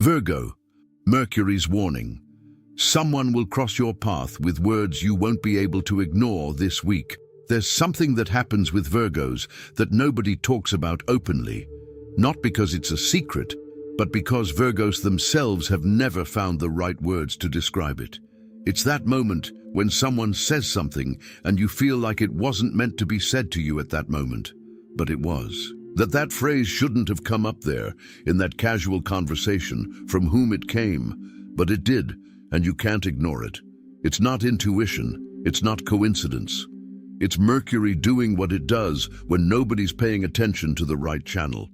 Virgo, Mercury's warning. Someone will cross your path with words you won't be able to ignore this week. There's something that happens with Virgos that nobody talks about openly, not because it's a secret, but because Virgos themselves have never found the right words to describe it. It's that moment when someone says something and you feel like it wasn't meant to be said to you at that moment, but it was. That phrase shouldn't have come up there in that casual conversation from whom it came, but it did, and you can't ignore it. It's not intuition, it's not coincidence. It's Mercury doing what it does when nobody's paying attention to the right channel.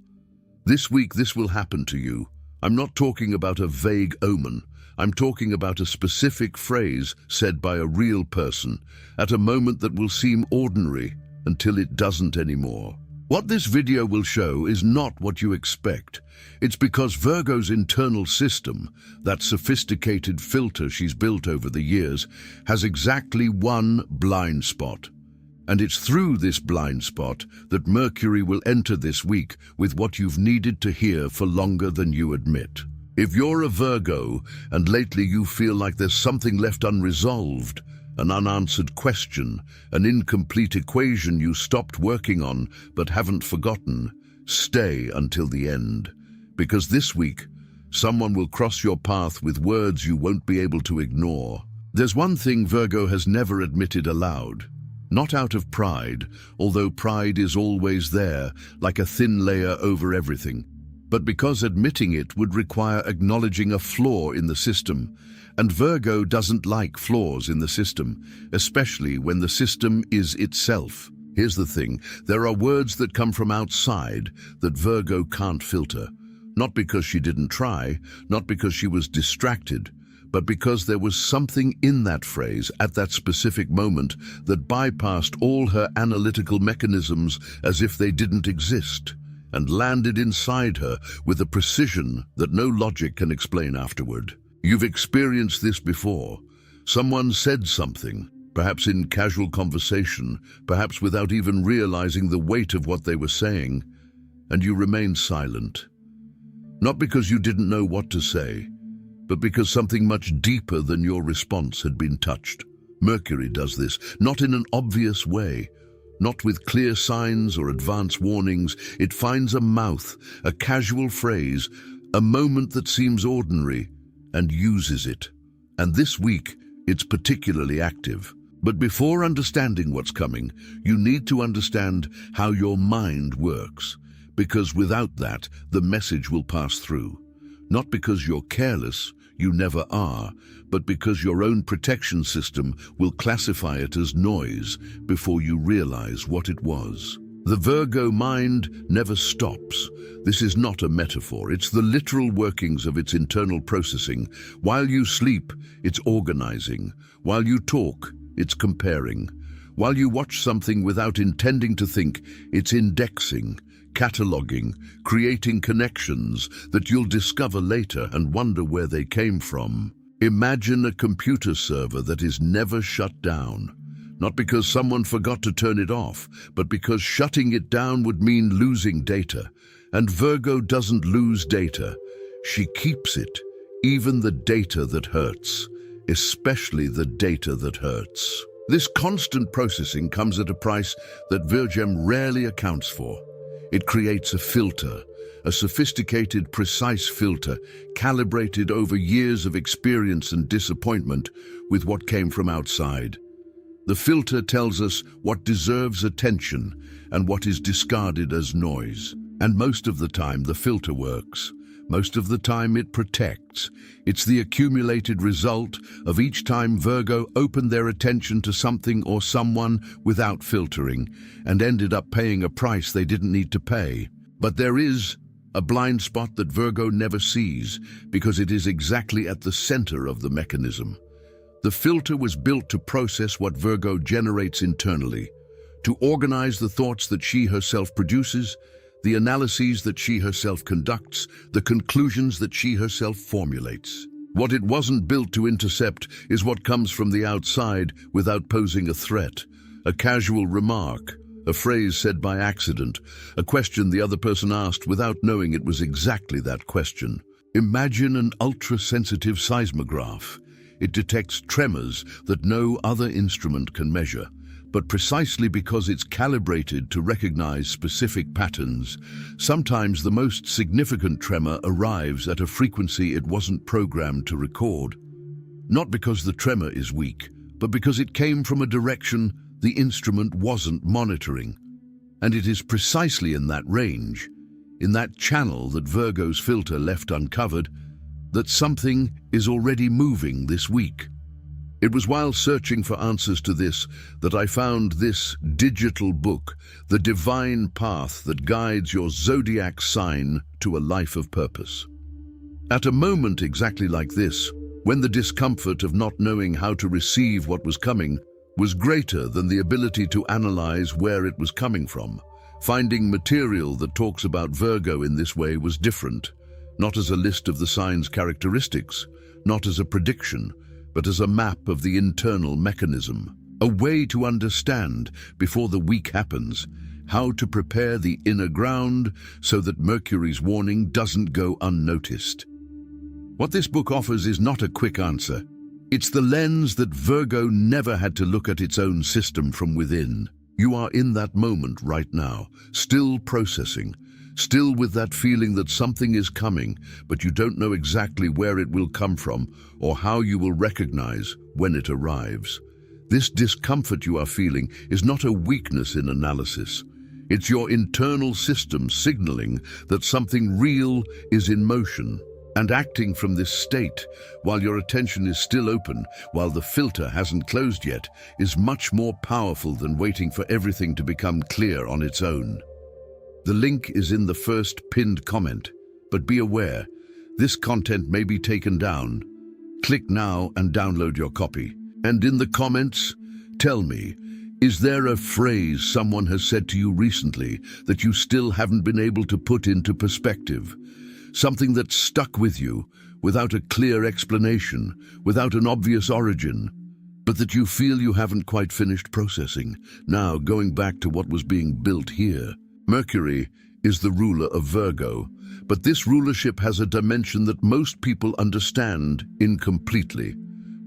This week this will happen to you. I'm not talking about a vague omen. I'm talking about a specific phrase said by a real person at a moment that will seem ordinary until it doesn't anymore. What this video will show is not what you expect. It's because Virgo's internal system, that sophisticated filter she's built over the years, has exactly one blind spot. And it's through this blind spot that Mercury will enter this week with what you've needed to hear for longer than you admit. If you're a Virgo and lately you feel like there's something left unresolved, an unanswered question, an incomplete equation you stopped working on but haven't forgotten, stay until the end. Because this week, someone will cross your path with words you won't be able to ignore. There's one thing Virgo has never admitted aloud. Not out of pride, although pride is always there, like a thin layer over everything, but because admitting it would require acknowledging a flaw in the system. And Virgo doesn't like flaws in the system, especially when the system is itself. Here's the thing, there are words that come from outside that Virgo can't filter. Not because she didn't try, not because she was distracted, but because there was something in that phrase at that specific moment that bypassed all her analytical mechanisms as if they didn't exist, and landed inside her with a precision that no logic can explain afterward. You've experienced this before. Someone said something, perhaps in casual conversation, perhaps without even realizing the weight of what they were saying, and you remained silent. Not because you didn't know what to say, but because something much deeper than your response had been touched. Mercury does this, not in an obvious way, not with clear signs or advance warnings. It finds a mouth, a casual phrase, a moment that seems ordinary, and uses it. And this week, it's particularly active. But before understanding what's coming, you need to understand how your mind works, because without that, the message will pass through. Not because you're careless, you never are, but because your own protection system will classify it as noise before you realize what it was. The Virgo mind never stops. This is not a metaphor, it's the literal workings of its internal processing. While you sleep, it's organizing. While you talk, it's comparing. While you watch something without intending to think, it's indexing, cataloging, creating connections that you'll discover later and wonder where they came from. Imagine a computer server that is never shut down. Not because someone forgot to turn it off, but because shutting it down would mean losing data. And Virgo doesn't lose data. She keeps it, even the data that hurts, especially the data that hurts. This constant processing comes at a price that Virgo rarely accounts for. It creates a filter, a sophisticated, precise filter, calibrated over years of experience and disappointment with what came from outside. The filter tells us what deserves attention and what is discarded as noise. And most of the time, the filter works. Most of the time, it protects. It's the accumulated result of each time Virgo opened their attention to something or someone without filtering and ended up paying a price they didn't need to pay. But there is a blind spot that Virgo never sees because it is exactly at the center of the mechanism. The filter was built to process what Virgo generates internally, to organize the thoughts that she herself produces, the analyses that she herself conducts, the conclusions that she herself formulates. What it wasn't built to intercept is what comes from the outside without posing a threat, a casual remark, a phrase said by accident, a question the other person asked without knowing it was exactly that question. Imagine an ultra-sensitive seismograph. It detects tremors that no other instrument can measure. But precisely because it's calibrated to recognize specific patterns, sometimes the most significant tremor arrives at a frequency it wasn't programmed to record. Not because the tremor is weak, but because it came from a direction the instrument wasn't monitoring. And it is precisely in that range, in that channel that Virgo's filter left uncovered, that something is already moving this week. It was while searching for answers to this that I found this digital book, The Divine Path That Guides Your Zodiac Sign to a Life of Purpose. At a moment exactly like this, when the discomfort of not knowing how to receive what was coming was greater than the ability to analyze where it was coming from, finding material that talks about Virgo in this way was different, not as a list of the sign's characteristics, not as a prediction, but as a map of the internal mechanism, a way to understand, before the week happens, how to prepare the inner ground so that Mercury's warning doesn't go unnoticed. What this book offers is not a quick answer. It's the lens that Virgo never had to look at its own system from within. You are in that moment right now, still processing, still with that feeling that something is coming, but you don't know exactly where it will come from or how you will recognize when it arrives. This discomfort you are feeling is not a weakness in analysis. It's your internal system signaling that something real is in motion. And acting from this state, while your attention is still open, while the filter hasn't closed yet, is much more powerful than waiting for everything to become clear on its own. The link is in the first pinned comment, but be aware, this content may be taken down. Click now and download your copy. And in the comments, tell me, is there a phrase someone has said to you recently that you still haven't been able to put into perspective? Something that stuck with you, without a clear explanation, without an obvious origin, but that you feel you haven't quite finished processing. Now, going back to what was being built here, Mercury is the ruler of Virgo, but this rulership has a dimension that most people understand incompletely.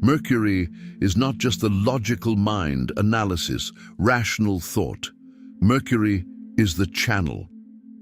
Mercury is not just the logical mind, analysis, rational thought. Mercury is the channel.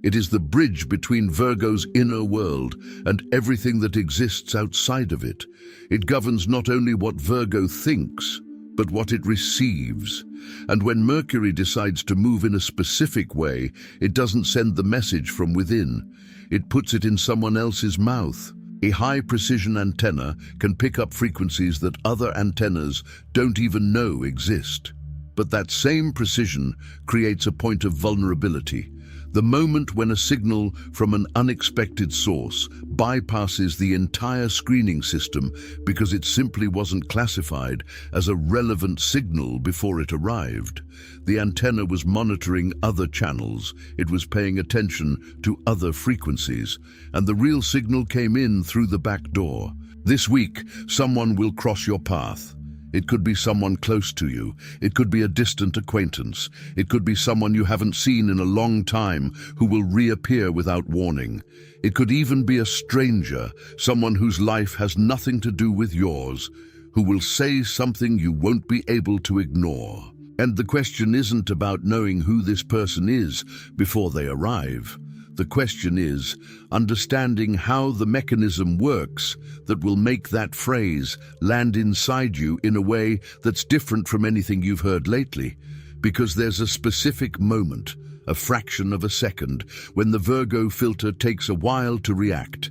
It is the bridge between Virgo's inner world and everything that exists outside of it. It governs not only what Virgo thinks, but what it receives. And when Mercury decides to move in a specific way, it doesn't send the message from within. It puts it in someone else's mouth. A high-precision antenna can pick up frequencies that other antennas don't even know exist. But that same precision creates a point of vulnerability. The moment when a signal from an unexpected source bypasses the entire screening system because it simply wasn't classified as a relevant signal before it arrived. The antenna was monitoring other channels, it was paying attention to other frequencies, and the real signal came in through the back door. This week, someone will cross your path. It could be someone close to you. It could be a distant acquaintance. It could be someone you haven't seen in a long time who will reappear without warning. It could even be a stranger, someone whose life has nothing to do with yours, who will say something you won't be able to ignore. And the question isn't about knowing who this person is before they arrive. The question is understanding how the mechanism works that will make that phrase land inside you in a way that's different from anything you've heard lately. Because there's a specific moment, a fraction of a second, when the Virgo filter takes a while to react.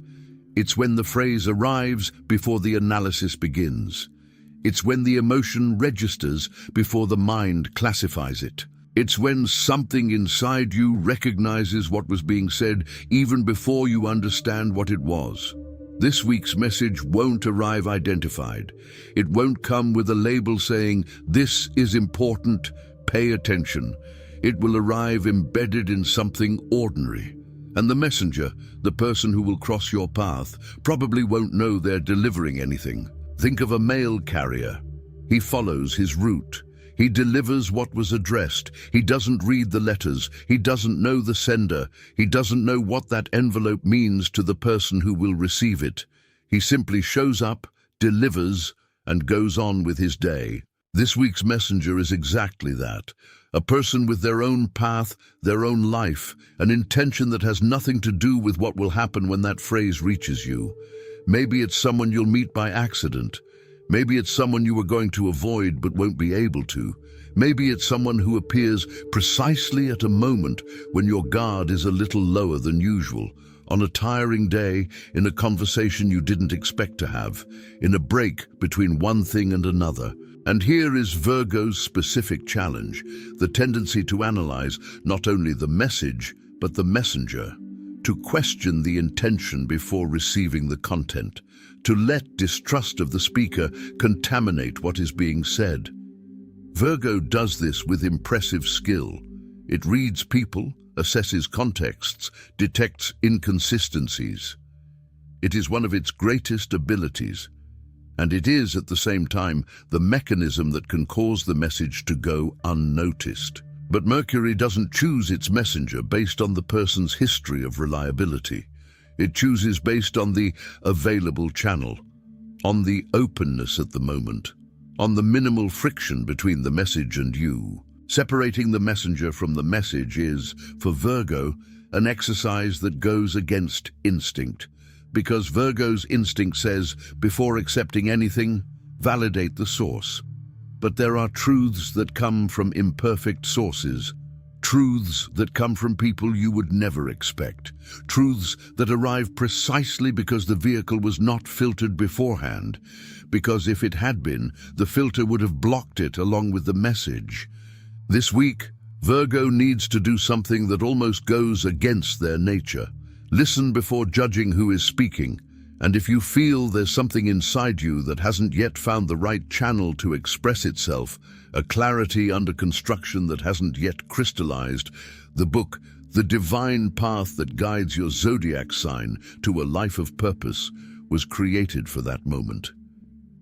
It's when the phrase arrives before the analysis begins. It's when the emotion registers before the mind classifies it. It's when something inside you recognizes what was being said even before you understand what it was. This week's message won't arrive identified. It won't come with a label saying, "This is important, pay attention." It will arrive embedded in something ordinary. And the messenger, the person who will cross your path, probably won't know they're delivering anything. Think of a mail carrier. He follows his route. He delivers what was addressed. He doesn't read the letters. He doesn't know the sender. He doesn't know what that envelope means to the person who will receive it. He simply shows up, delivers, and goes on with his day. This week's messenger is exactly that. A person with their own path, their own life, an intention that has nothing to do with what will happen when that phrase reaches you. Maybe it's someone you'll meet by accident. Maybe it's someone you were going to avoid but won't be able to. Maybe it's someone who appears precisely at a moment when your guard is a little lower than usual, on a tiring day, in a conversation you didn't expect to have, in a break between one thing and another. And here is Virgo's specific challenge, the tendency to analyze not only the message, but the messenger, to question the intention before receiving the content, to let distrust of the speaker contaminate what is being said. Virgo does this with impressive skill. It reads people, assesses contexts, detects inconsistencies. It is one of its greatest abilities, and it is at the same time the mechanism that can cause the message to go unnoticed. But Mercury doesn't choose its messenger based on the person's history of reliability. It chooses based on the available channel, on the openness at the moment, on the minimal friction between the message and you. Separating the messenger from the message is, for Virgo, an exercise that goes against instinct, because Virgo's instinct says, before accepting anything, validate the source. But there are truths that come from imperfect sources, truths that come from people you would never expect, truths that arrive precisely because the vehicle was not filtered beforehand, because if it had been, the filter would have blocked it along with the message. This week, Virgo needs to do something that almost goes against their nature. Listen before judging who is speaking, and if you feel there's something inside you that hasn't yet found the right channel to express itself, a clarity under construction that hasn't yet crystallized, the book, The Divine Path That Guides Your Zodiac Sign to a Life of Purpose, was created for that moment.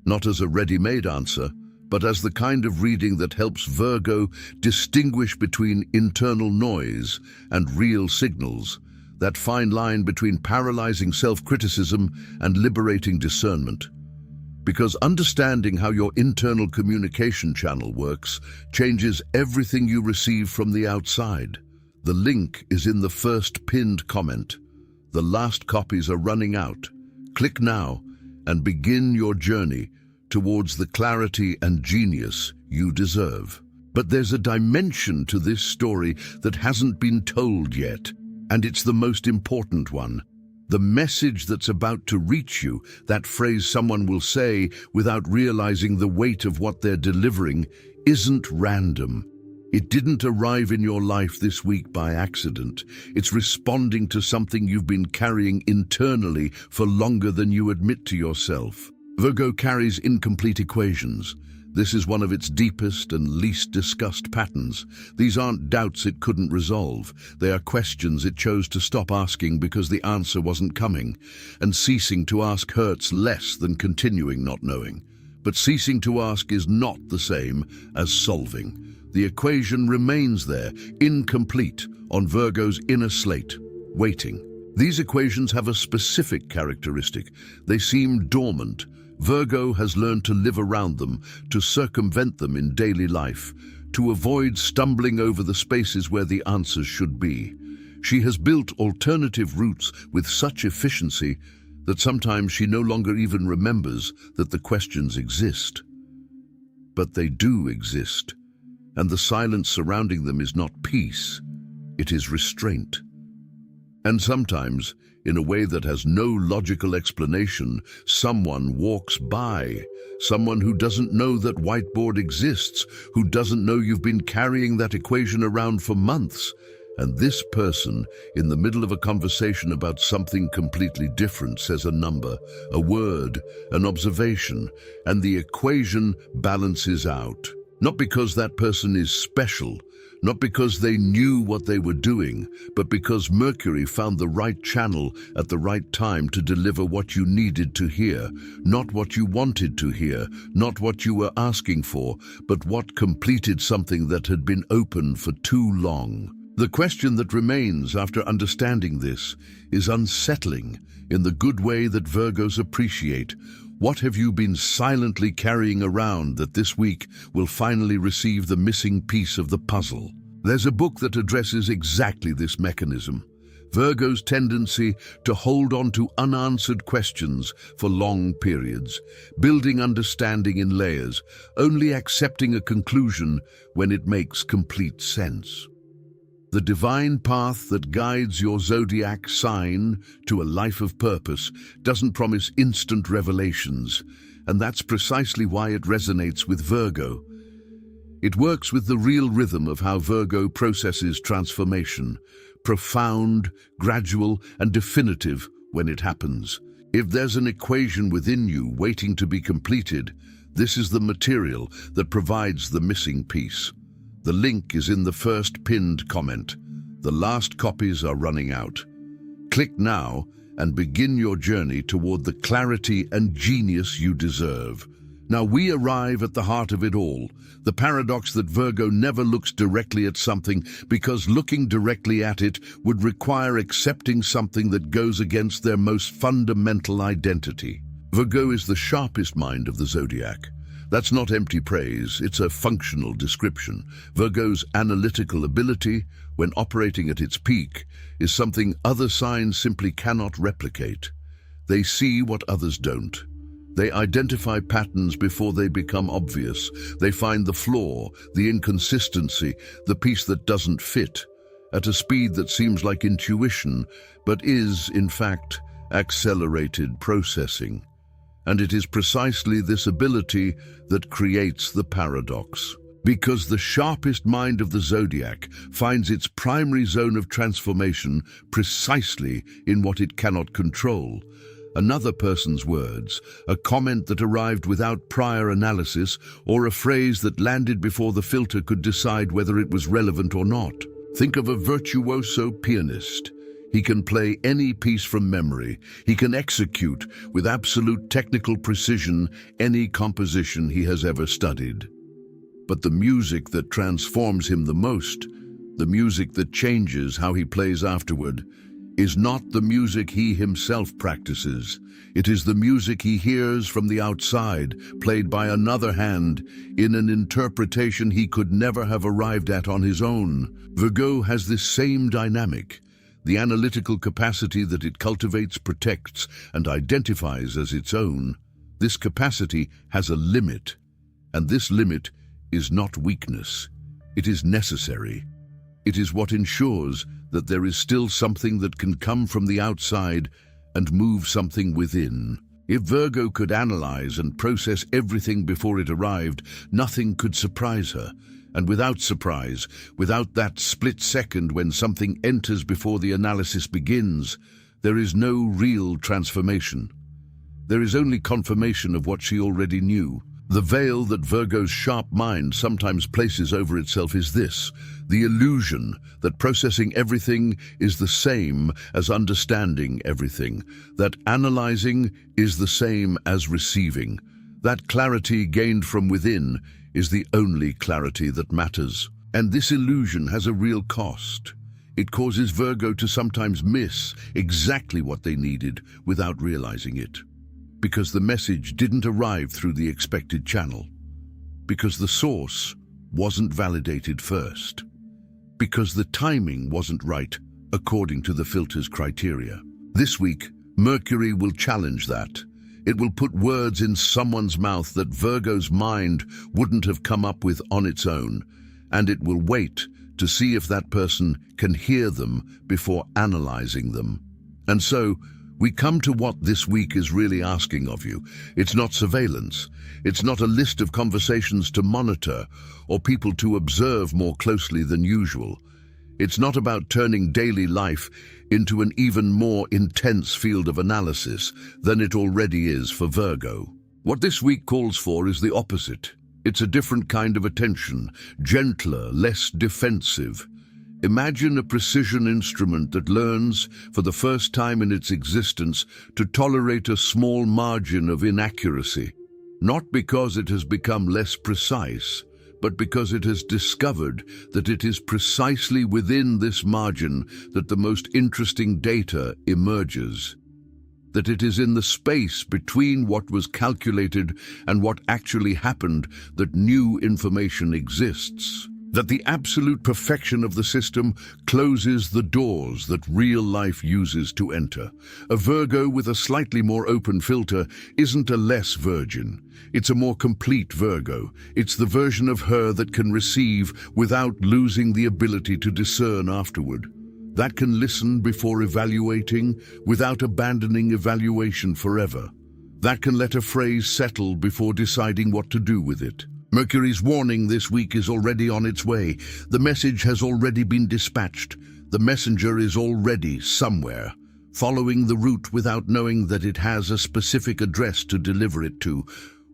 Not as a ready-made answer, but as the kind of reading that helps Virgo distinguish between internal noise and real signals, that fine line between paralyzing self-criticism and liberating discernment. Because understanding how your internal communication channel works changes everything you receive from the outside. The link is in the first pinned comment. The last copies are running out. Click now and begin your journey towards the clarity and genius you deserve. But there's a dimension to this story that hasn't been told yet, and it's the most important one. The message that's about to reach you, that phrase someone will say without realizing the weight of what they're delivering, isn't random. It didn't arrive in your life this week by accident. It's responding to something you've been carrying internally for longer than you admit to yourself. Virgo carries incomplete equations. This is one of its deepest and least discussed patterns. These aren't doubts it couldn't resolve. They are questions it chose to stop asking because the answer wasn't coming. And ceasing to ask hurts less than continuing not knowing. But ceasing to ask is not the same as solving. The equation remains there, incomplete, on Virgo's inner slate, waiting. These equations have a specific characteristic. They seem dormant. Virgo has learned to live around them, to circumvent them in daily life, to avoid stumbling over the spaces where the answers should be. She has built alternative routes with such efficiency that sometimes she no longer even remembers that the questions exist. But they do exist, and the silence surrounding them is not peace, it is restraint. And sometimes, in a way that has no logical explanation, someone walks by. Someone who doesn't know that whiteboard exists, who doesn't know you've been carrying that equation around for months. And this person, in the middle of a conversation about something completely different, says a number, a word, an observation, and the equation balances out. Not because that person is special, Not because they knew what they were doing, but because Mercury found the right channel at the right time to deliver what you needed to hear, not what you wanted to hear, not what you were asking for, but what completed something that had been open for too long. The question that remains after understanding this is unsettling in the good way that Virgos appreciate. What have you been silently carrying around that this week will finally receive the missing piece of the puzzle? There's a book that addresses exactly this mechanism. Virgo's tendency to hold on to unanswered questions for long periods, building understanding in layers, only accepting a conclusion when it makes complete sense. The divine path that guides your zodiac sign to a life of purpose doesn't promise instant revelations, and that's precisely why it resonates with Virgo. It works with the real rhythm of how Virgo processes transformation, profound, gradual, and definitive when it happens. If there's an equation within you waiting to be completed, this is the material that provides the missing piece. The link is in the first pinned comment. The last copies are running out. Click now and begin your journey toward the clarity and genius you deserve. Now we arrive at the heart of it all, the paradox that Virgo never looks directly at something because looking directly at it would require accepting something that goes against their most fundamental identity. Virgo is the sharpest mind of the zodiac. That's not empty praise, it's a functional description. Virgo's analytical ability, when operating at its peak, is something other signs simply cannot replicate. They see what others don't. They identify patterns before they become obvious. They find the flaw, the inconsistency, the piece that doesn't fit, at a speed that seems like intuition, but is, in fact, accelerated processing. And it is precisely this ability that creates the paradox. Because the sharpest mind of the zodiac finds its primary zone of transformation precisely in what it cannot control. Another person's words, a comment that arrived without prior analysis, or a phrase that landed before the filter could decide whether it was relevant or not. Think of a virtuoso pianist. He can play any piece from memory. He can execute with absolute technical precision any composition he has ever studied. But the music that transforms him the most, the music that changes how he plays afterward, is not the music he himself practices. It is the music he hears from the outside, played by another hand, in an interpretation he could never have arrived at on his own. Virgo has this same dynamic. The analytical capacity that it cultivates, protects, and identifies as its own. This capacity has a limit, and this limit is not weakness. It is necessary. It is what ensures that there is still something that can come from the outside and move something within. If Virgo could analyze and process everything before it arrived, nothing could surprise her. And without surprise, without that split second when something enters before the analysis begins, there is no real transformation. There is only confirmation of what she already knew. The veil that Virgo's sharp mind sometimes places over itself is this: the illusion that processing everything is the same as understanding everything, that analyzing is the same as receiving. That clarity gained from within is the only clarity that matters. And this illusion has a real cost. It causes Virgo to sometimes miss exactly what they needed without realizing it. Because the message didn't arrive through the expected channel. Because the source wasn't validated first. Because the timing wasn't right according to the filter's criteria. This week, Mercury will challenge that. It will put words in someone's mouth that Virgo's mind wouldn't have come up with on its own, and it will wait to see if that person can hear them before analyzing them. And so, we come to what this week is really asking of you. It's not surveillance. It's not a list of conversations to monitor or people to observe more closely than usual. It's not about turning daily life into an even more intense field of analysis than it already is for Virgo. What this week calls for is the opposite. It's a different kind of attention, gentler, less defensive. Imagine a precision instrument that learns, for the first time in its existence, to tolerate a small margin of inaccuracy, not because it has become less precise, but because it has discovered that it is precisely within this margin that the most interesting data emerges. That it is in the space between what was calculated and what actually happened that new information exists. That the absolute perfection of the system closes the doors that real life uses to enter. A Virgo with a slightly more open filter isn't a less virgin. It's a more complete Virgo. It's the version of her that can receive without losing the ability to discern afterward. That can listen before evaluating without abandoning evaluation forever. That can let a phrase settle before deciding what to do with it. Mercury's warning this week is already on its way. The message has already been dispatched. The messenger is already somewhere, following the route without knowing that it has a specific address to deliver it to.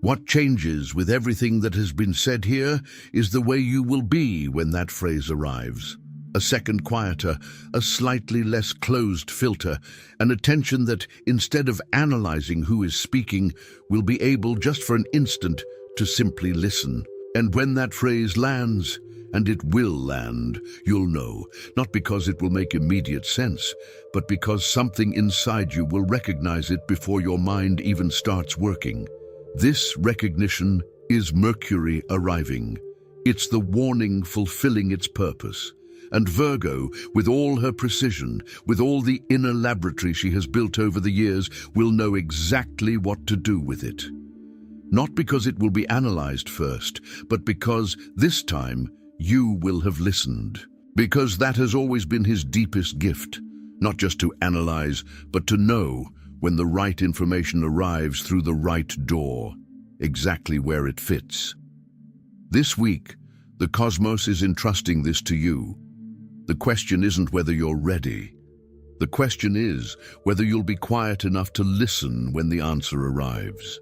What changes with everything that has been said here is the way you will be when that phrase arrives. A second quieter, a slightly less closed filter, an attention that, instead of analyzing who is speaking, will be able just for an instant to simply listen. And when that phrase lands, and it will land, you'll know, not because it will make immediate sense, but because something inside you will recognize it before your mind even starts working. This recognition is Mercury arriving. It's the warning fulfilling its purpose. And Virgo, with all her precision, with all the inner laboratory she has built over the years, will know exactly what to do with it. Not because it will be analyzed first, but because, this time, you will have listened. Because that has always been his deepest gift, not just to analyze, but to know when the right information arrives through the right door, exactly where it fits. This week, the cosmos is entrusting this to you. The question isn't whether you're ready. The question is whether you'll be quiet enough to listen when the answer arrives.